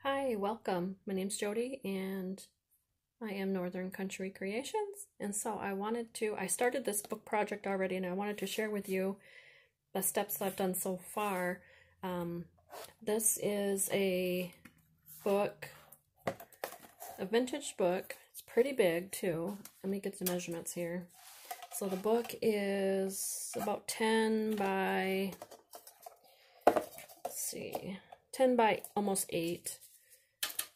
Hi, welcome. My name's Jody and I am Northern Country Creations. And so I started this book project already and I wanted to share with you the steps that I've done so far. This is a book, a vintage book. It's pretty big too. Let me get the measurements here. So the book is about 10 by, let's see, 10 by almost 8.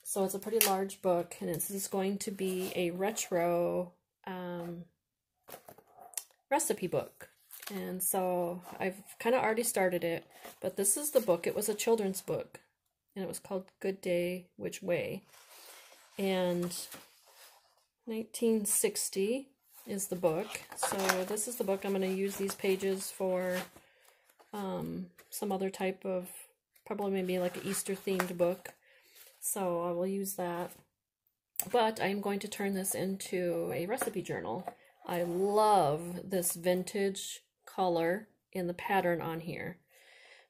So it's a pretty large book, and this is going to be a retro recipe book. And so I've kind of already started it, but this is the book. It was a children's book, and it was called Good Day, Which Way? And 1960 is the book. So this is the book. I'm going to use these pages for some other type of, probably maybe like an Easter themed book. So I will use that, but I'm going to turn this into a recipe journal. I love this vintage color in the pattern on here.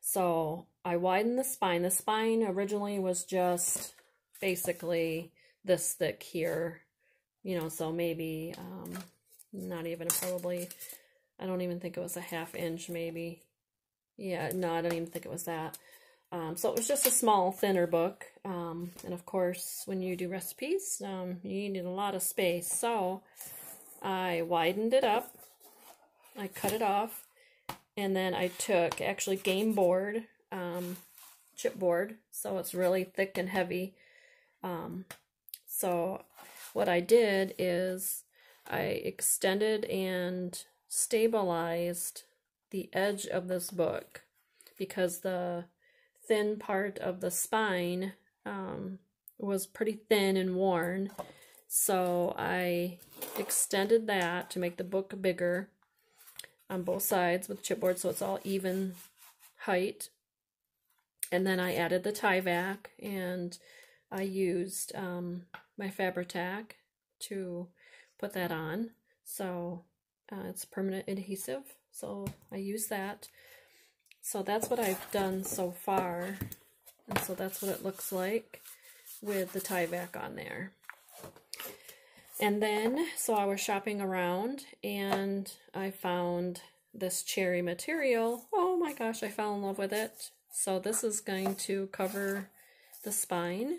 So I widened the spine. The spine originally was just basically this thick here, you know, so maybe not even probably, I don't even think it was a ½ inch maybe. Yeah, no, I don't even think it was that. So it was just a small, thinner book, and of course, when you do recipes, you need a lot of space, so I widened it up, I cut it off, and then I took, actually, game board, chipboard, so it's really thick and heavy. So what I did is I extended and stabilized the edge of this book, because the thin part of the spine was pretty thin and worn, so I extended that to make the book bigger on both sides with chipboard, so it's all even height. And then I added the tie back, and I used my Fabri-Tac to put that on, so it's permanent adhesive, so I use that. So that's what I've done so far, and so that's what it looks like with the tie back on there. And then, so I was shopping around, and I found this cherry material. Oh my gosh, I fell in love with it. So this is going to cover the spine,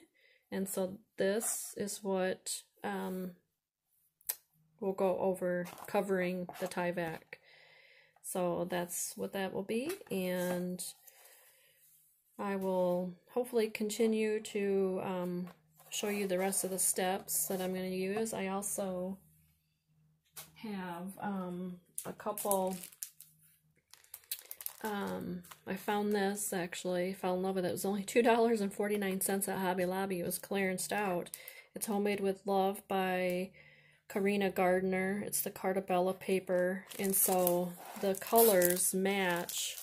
and so this is what will go over covering the tie back. So that's what that will be, and I will hopefully continue to show you the rest of the steps that I'm going to use. I also have a couple, I found this actually, fell in love with it. It was only $2.49 at Hobby Lobby. It was clearanced out. It's Homemade with Love by Karina Gardner. It's the Cartabella paper, and so the colors match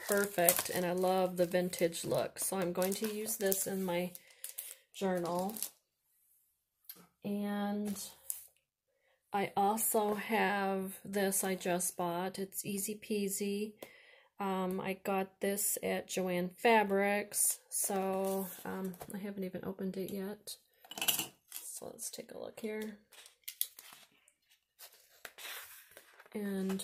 perfect, and I love the vintage look. So I'm going to use this in my journal. And I also have this I just bought. It's Easy Peasy. I got this at Joann Fabrics, so I haven't even opened it yet. So let's take a look here. And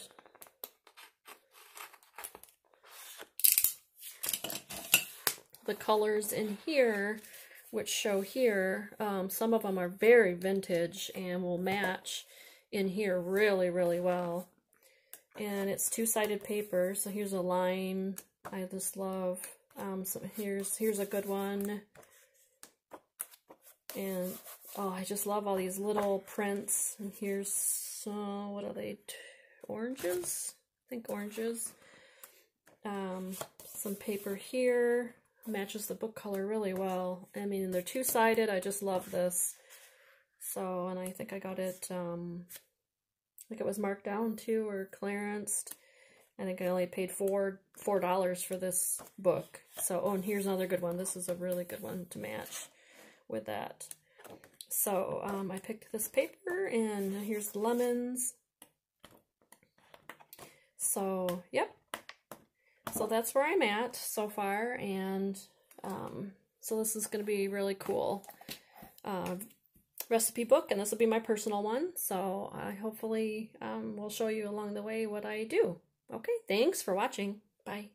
the colors in here, which show here, some of them are very vintage and will match in here really, really well. And it's two-sided paper, so here's a lime. I just love. So here's a good one. And oh, I just love all these little prints. And here's what are they? Oranges? I think oranges. Some paper here. Matches the book color really well. I mean, they're two-sided. I just love this. So, and I think I got it, I think it was marked down too, or clearanced. I think I only paid $4 for this book. So, oh, and here's another good one. This is a really good one to match with that. So, I picked this paper, and here's the lemons. So, yep. So that's where I'm at so far, and So this is going to be really cool recipe book, and this will be my personal one. So I hopefully will show you along the way what I do. Okay, thanks for watching. Bye.